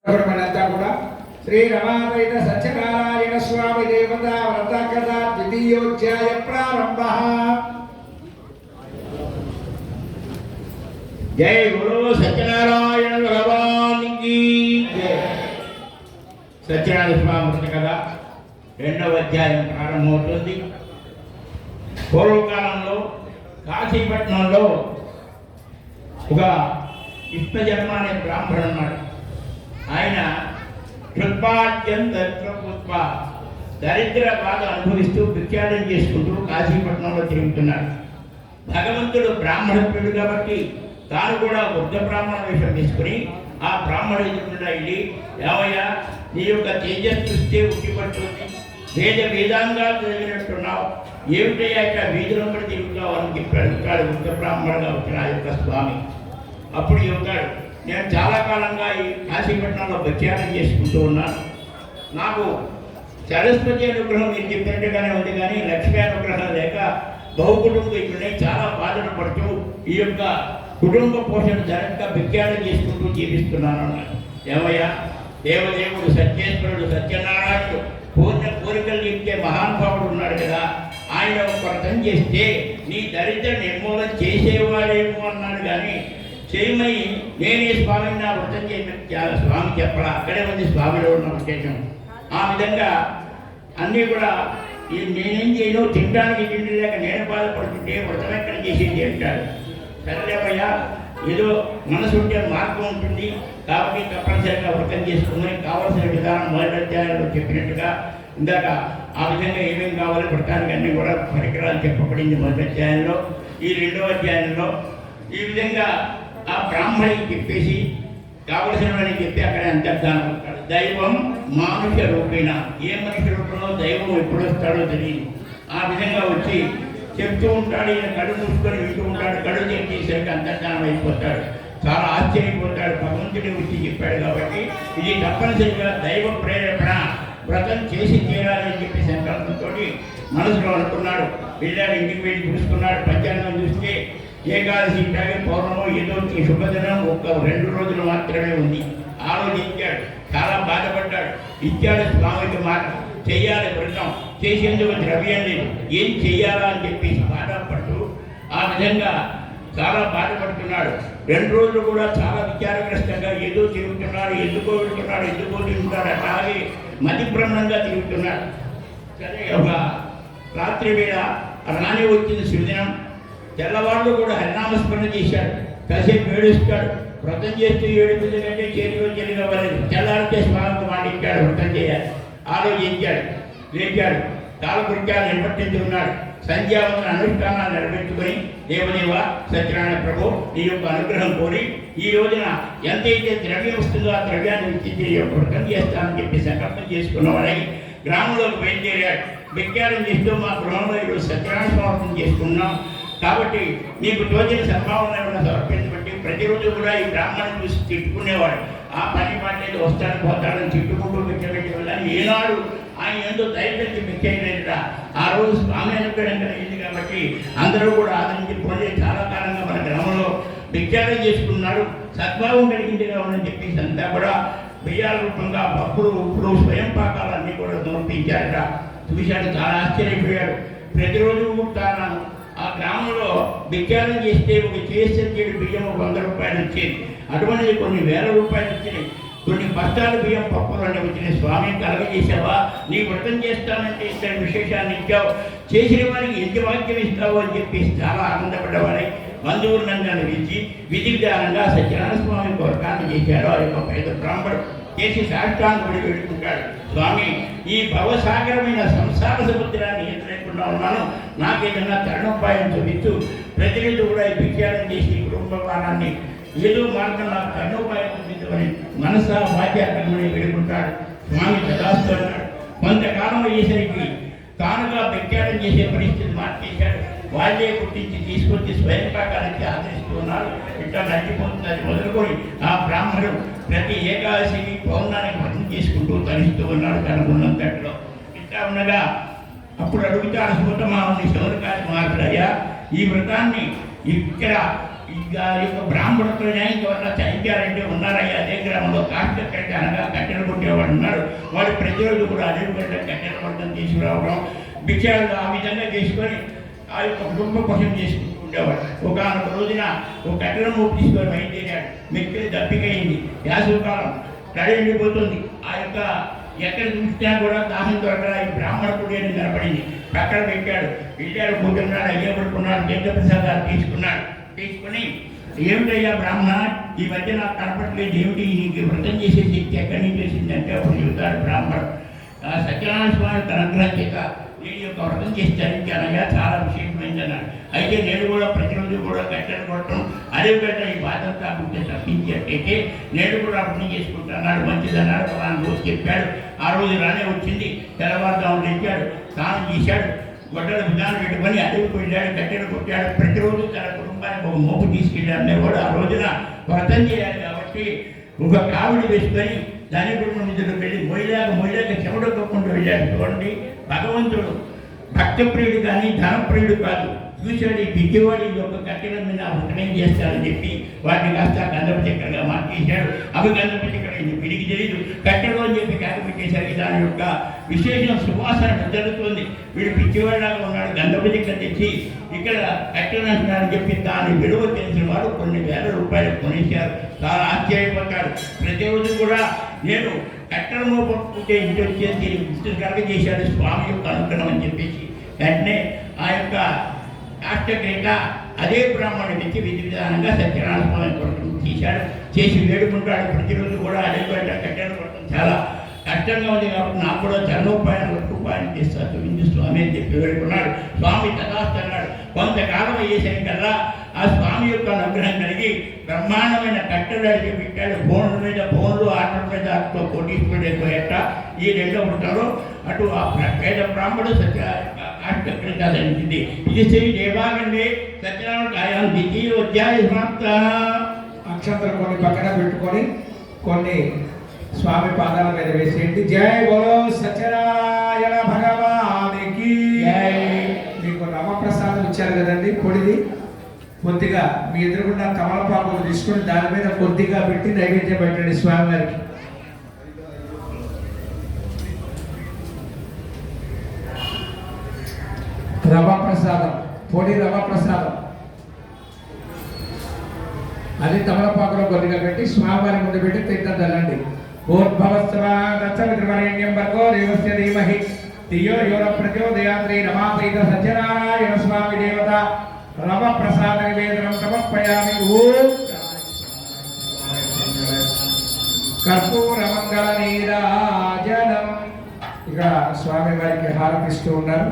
అంతా కూడా శ్రీ రమాపేట సత్యనారాయణ స్వామి దేవత వ్రత కథ ద్వితీయోధ్యాయ ప్రారంభ. జై గురు సత్యనారాయణ భగవానికి. సత్యనారాయణ స్వామి వ్రత కథ రెండవ అధ్యాయం ప్రారంభమవుతుంది. పూర్వకాలంలో కాశీపట్నంలో ఒక ఇష్టజన్మ అనే బ్రాహ్మణుడు ఉన్నాడు. ఆయన దరిద్ర బాధ అనుభవిస్తూ భిక్షాటం చేసుకుంటూ కాశీపట్నంలో తిరుగుతున్నాడు. భగవంతుడు బ్రాహ్మణుడు కాబట్టి తాను కూడా వృద్ధ బ్రాహ్మణ వేషం తీసుకుని ఆ బ్రాహ్మణుడు ఎదురుకుండా వెళ్ళి, ఏమయ్యా నీ యొక్క తేజస్సు చూస్తే ఉట్టిపడుతుంది, వేదాంగాలు చదివినట్టున్నావు, ఏమిటయ్యా ఇక్కడ వీధులంబడి తిరుగుతావు అని చెప్పాడు వృద్ధ బ్రాహ్మణుడుగా వచ్చిన ఆ యొక్క స్వామి. అప్పుడు చెబుతాడు, నేను చాలా కాలంగా ఈ కాశీపట్నంలో భిక్షాటం చేసుకుంటూ ఉన్నాను. నాకు సరస్వతి అనుగ్రహం మీరు చెప్పినట్టుగానే ఉంది, కానీ లక్ష్మీ అనుగ్రహం లేక బహుకుటుంబీకులని చాలా బాధలు పడుతూ ఈ యొక్క కుటుంబ పోషణ జరగక భిక్షాటం చేసుకుంటూ జీవిస్తున్నాను అన్నాడు. ఏమయ్యా, దేవదేవుడు సత్యేశ్వరుడు సత్యనారాయణుడు పూర్ణ కోరికలు ఇచ్చే మహానుభావుడు ఉన్నాడు కదా, ఆయన వ్రతం చేస్తే నీ దరిద్ర నిర్మూలన చేసేవాడేమో అన్నాడు. కానీ చేయమని నేనే స్వామిని నా వ్రతం చేయమని స్వామి చెప్పడా, అక్కడే ఉంది స్వామిలో ఉన్న విశేషం. ఆ విధంగా అన్నీ కూడా నేనేం చేయను, తినడానికి తిండి లేక నేను బాధపడుతుంటే వ్రతం ఎక్కడ చేసేది అంటాడు. సరేలేవయ్యా, ఏదో మనసు ఉంటే మార్గం ఉంటుంది కాబట్టి తప్పనిసరిగా వ్రతం చేసుకుందని కావాల్సిన విధానం మొదటి అధ్యాయంలో చెప్పినట్టుగా ఇందాక ఆ విధంగా ఏమేమి కావాలో వ్రతానికి అన్నీ కూడా పరికరాలు చెప్పబడింది మొదటి అధ్యాయంలో. ఈ రెండవ అధ్యాయంలో ఈ విధంగా ఆ బ్రాహ్మణికి చెప్పేసి కావలసినవని చెప్పి అక్కడ అంతర్ధానం ఉంటాడు. దైవం మానుష రూపేణ, ఏ మనిషి రూపంలో దైవం ఎప్పుడు వస్తాడో తెలియదు. ఆ విధంగా వచ్చి చెప్తూ ఉంటాడు. ఈయన కడు మూసుకొని వింటూ ఉంటాడు. కడు చేసేసరికి అంతర్ధానం అయిపోతాడు. చాలా ఆశ్చర్యపోతాడు. భగవంతుడి వచ్చి చెప్పాడు కాబట్టి ఇది తప్పనిసరిగా దైవ ప్రేరేపణ, వ్రతం చేసి తీరాలని చెప్పి సంకల్పంతో మనసులో అనుకున్నాడు. వెళ్ళాడు, ఇంటికి వెళ్ళి చూసుకున్నాడు. పంచాంగం చూస్తే ఏకాదశి ఇట్లాగే పౌర్ణమో ఏదో శుభదినం ఒక 2 రోజులు మాత్రమే ఉంది. ఆలోచించాడు, చాలా బాధపడ్డాడు. ఇచ్చాడు స్వామికి మాట, చెయ్యాలి వ్రతం, చేసేందుకు ద్రవ్యం లేదు, ఏం చెయ్యాలా అని చెప్పేసి బాధపడుతూ ఆ విధంగా చాలా బాధపడుతున్నాడు. 2 రోజులు కూడా చాలా విచారగ్రస్తంగా ఏదో తిరుగుతున్నాడు, ఎందుకో వెళ్తున్నాడు, ఎందుకో తిరుగుతాడు, అలాగే మతిభ్రమణంగా తిరుగుతున్నాడు. సరే, ఒక రాత్రి వేళ రాని వచ్చింది శివదినం. తెల్లవాళ్ళు కూడా హరినామస్మరణ చేశాడు. కాసేపు ఏడుస్తాడు. వ్రతం చేస్తూ ఏడుపుది కంటే చేతిలో చెల్లిగవ్వలేదు. తెల్లారితే స్వామికి మాటించాడు, వ్రతం చేయాలి. ఆలోచించాడు, లేచాడు, కాలకృత్యాలు నిర్వర్తించుకున్నాడు. సంధ్యావంతన అనుష్ఠానాలు నెరవేర్చుకొని, దేవదేవ సత్యనారాయణ ప్రభు నీ యొక్క అనుగ్రహం కోరి ఈ రోజున ఎంతైతే ద్రవ్యం వస్తుందో ఆ ద్రవ్యాన్ని ఇచ్చి వ్రతం చేస్తానని చెప్పి సంకల్పం చేసుకున్నవాడై గ్రామంలోకి బయలుదేరాడు. భిక్షాటం చేస్తూ మా గృహంలో ఈరోజు సత్యనారాయణ స్వాగతం చేసుకున్నాం కాబట్టి నీకు తోచిన సద్భావన సమర్పించబట్టి ప్రతిరోజు కూడా ఈ బ్రాహ్మణుని చూసి తిట్టుకునేవాడు. ఆ పని పాటేది వస్తాడు పోతాడని తిట్టుకుంటూ భిక్షపెట్టే వల్ల ఏనాడు ఆయన ఎంతో ధైర్యం భిక్ష. ఆ రోజు స్వామి అనుగ్రహం కలిగింది కాబట్టి అందరూ కూడా ఆదరించి పోలే చాలా కాలంగా మన గ్రామంలో భిక్షాటం చేసుకున్నాడు. సద్భావం కలిగింది కావాలని చెప్పేసి అంతా కూడా బియ్యాల రూపంగా పప్పులు ఉప్పుడు స్వయం పాకాలన్నీ కూడా సమర్పించారట. చూశాడు, చాలా ఆశ్చర్యపోయాడు. ప్రతిరోజు తాను ఆ గ్రామంలో భిక్షాటం చేస్తే ఒక చేసేది బియ్యం 100 రూపాయలు వచ్చేది. అటువంటిది కొన్ని వేల రూపాయలు వచ్చినాయి. కొన్ని బస్తాల బియ్యం పప్పులు అన్నీ వచ్చినాయి. స్వామి కలగజేసావా, నీ వ్రతం చేస్తానంటే ఇద్దరు విశేషాన్ని ఇచ్చావు, చేసిన వారికి ఎంత వాక్యం ఇస్తావు అని చెప్పి చాలా ఆనందపడ్డవారై బంధువులందరినీ పిలిచి విధి విధానంగా సత్యనారాయణ స్వామి వ్రతాన్ని చేశారు. ఆ యొక్క పేద బ్రాహ్మణుడు చేసి సాష్టాంగుడి పెట్టుకుంటాడు. స్వామి, ఈ భవసాగరమైన సంసార సముద్రాన్ని ఎదురేకుండా ఉన్నాను, నాకేదన్నా తరుణోపాయం చూపించు. ప్రతినిధి కూడా ఈ భిక్షాటం చేసి కుటుంబాన్ని ఏదో మార్గం నాకు తరుణోపాయం చూపించమని మనసా వాద్యాకర్మని వేడుకుంటాడు. స్వామి తదాస్తు అన్నాడు. కొంతకాలం అయ్యేసరికి తానుగా భిక్షాటం చేసే పరిస్థితి మార్చేశాడు. వాళ్ళే కుట్టించి తీసుకొచ్చి స్వయం పాకాలకి ఆదరిస్తూ ఉన్నారు. ఇట్లా నడిచిపోతున్నది మొదలుకొని ఆ బ్రాహ్మణుడు ప్రతి ఏకాదశికి పౌర్ణానికి వ్రతం చేసుకుంటూ తరిస్తూ ఉన్నాడు కనుగొన్నంతట్లో. ఇట్లా ఉండగా అప్పుడు అడుగుతాడు సూతమావుని శౌనకాది మహారాజా, ఈ వ్రతాన్ని ఇక్కడ ఇంకా యొక్క బ్రాహ్మణులతోనే ఇంకెవరన్నా చరించారంటే ఉన్నారయ్యా అదే గ్రామంలో కాస్త కట్టి అనగా కట్టెలు కొట్టేవాడు ఉన్నారు. వాడు ప్రతిరోజు కూడా అదే కట్టెలు కొట్టడం తీసుకురావడం భిక్షాలు ఆ విధంగా చేసుకొని ఆ యొక్క కుటుంబ కోసం చేసుకుంటూ ఉండేవాడు. ఒకనొక రోజున ఒక కట్టెల మూపు తీసుకొని బయలుదేరాడు. మెక్కిలి దప్పికైంది, యాసవకాలం తడి ఎండిపోతుంది. ఆ యొక్క ఎక్కడ చూసినా కూడా దాహం దొరకల ఈ బ్రాహ్మణుడు అని నిలబడింది. పక్కన పెట్టాడు, వెళ్ళాడు, కూర్చున్నాడు, అయ్యే పడుకున్నాడు, తీర్థప్రసాదాలు తీసుకుని ఏమిటయ్యా బ్రాహ్మణ ఈ మధ్య నాకు కనపడలేదు, ఏమిటి నీకు వ్రతం చేసే శక్తి ఎక్కడి నుంచి వచ్చిందంటే అప్పుడు చెబుతాడు బ్రాహ్మణుడు. సత్యనారాయణ స్వామి తన అనుగ్రహం చేత నేను యొక్క వ్రతం చేసి చరించానయ్యా, చాలా విశేషమైంది అన్నాడు. అయితే నేను కూడా ప్రతిరోజు కూడా కట్టెలు కొట్టడం అదే గట్ట ఈ బాధంతా గుర్తు తప్పించేటైతే నేను కూడా వ్రతం చేసుకుంటున్నాడు, మంచిదన్నాడు. ఆయన రోజు చెప్పాడు. ఆ రోజు రానే వచ్చింది. తెల్లవారుదాము తెచ్చాడు, స్నానం చేశాడు, గొడ్డల విధానం పెట్టుకొని అడవికి వెళ్ళాడు, కట్టెలు కొట్టాడు. ప్రతిరోజు తన కుటుంబానికి ఒక మోపు తీసుకెళ్ళాడు. అనేవాడు ఆ రోజున వ్రతం చేయాలి కాబట్టి ఒక కావిడి వేసుకొని దాని కుటుంబం నిధులకు వెళ్ళి మొయ్యలేక చెమట తొక్కుంటూ వెళ్ళాడు. చూడండి, భగవంతుడు భక్తప్రియుడు కానీ ధనప్రియుడు కాదు. చూశాడు ఈ పిచ్చివాడి యొక్క కట్టెల మీద వ్రతం చేస్తాడని చెప్పి వాటిని కాస్త గంధపు చక్కెరగా మార్చేశాడు. అవి గంధపు చక్కెర వీడికి తెలియదు. కట్టెలు అని చెప్పి కాకపోయేసరికి దాని యొక్క విశేషం సువాసన జరుగుతుంది. వీడు పిచ్చివాడిలాగా ఉన్నాడు. గంధపు చక్కెర తెచ్చి ఇక్కడ కట్టెలు అంటున్నారని చెప్పి దాని విలువ తెలిసిన వాడు కొన్ని వేల రూపాయలు కొనేశారు. చాలా ఆశ్చర్యపడ్డాడు. ప్రతిరోజు కూడా నేను కట్టెల మోపట్టుకుంటే ఇంటి వచ్చేసి విస్తృతి కలగ చేశాడు స్వామి యొక్క అనుగ్రహం అని చెప్పేసి వెంటనే ఆ యొక్క కాష్టగ్రేట అదే బ్రాహ్మణుడు తెచ్చి విధి విధానంగా సత్యనారాయణ స్వామి కొట్టడం చేసి వేడుకుంటాడు. ప్రతిరోజు కూడా అదే కట్టెలు కొట్టడం చాలా కష్టంగా ఉంది కాబట్టి నాకు కూడా చరణోపాయాలు ఉపాయం చేస్తాను చూపించి స్వామి అని చెప్పి వేడుకున్నాడు. స్వామి తదాస్తన్నాడు. కొంతకాలం అయ్యేసరికల్లా ఆ స్వామి యొక్క అనుగ్రహం కలిగి బ్రహ్మాండమైన కట్టెలు అడిగి పెట్టాడు. బోన్ల మీద బోన్లు, ఆటల మీద ఆటతో కోటీశ్వరుడు ఎక్కువ ఈ రెండో వృత్తంలో అటు ఆ పేద బ్రాహ్మణుడు సత్యనించింది. ఇది శ్రీ దేవాగండి సత్యనారాయణ గాయం ద్వితీయ అధ్యాయ సమాప్త. అక్షంతలు కొన్ని పక్కన పెట్టుకొని కొన్ని స్వామి పాదాల మీద వేసేయండి. జై బోలో సత్యనారాయణ భగవానికి జై. మీకు నవప్రసాదం ఇచ్చారు కదండి, పొడిది కొద్దిగా మీ ఎదురుగుండా తమలపాకులు తీసుకొని దాని మీద కొద్దిగా పెట్టి నైవేద్యం పెట్టండి స్వామివారికి. రవ ప్రసాదం, పొడి రవ ప్రసాదం అది తమలపాకులో కొద్దిగా పెట్టి స్వామివారి ముందు పెట్టి తింటదండి. ఓద్భవస్వరేణ్యం వర్గో దేవస్య ధీమహి ధియో యో న ప్రచోదయాత్. శ్రీ రమాపైత సత్యనారాయణ స్వామి దేవత రవ ప్రసాద నివేదనం సమర్పయామి. ఓం కర్పూర మంగళ నీరాజనం. ఇక స్వామి వారికి హారతిస్తూ ఉన్నారు.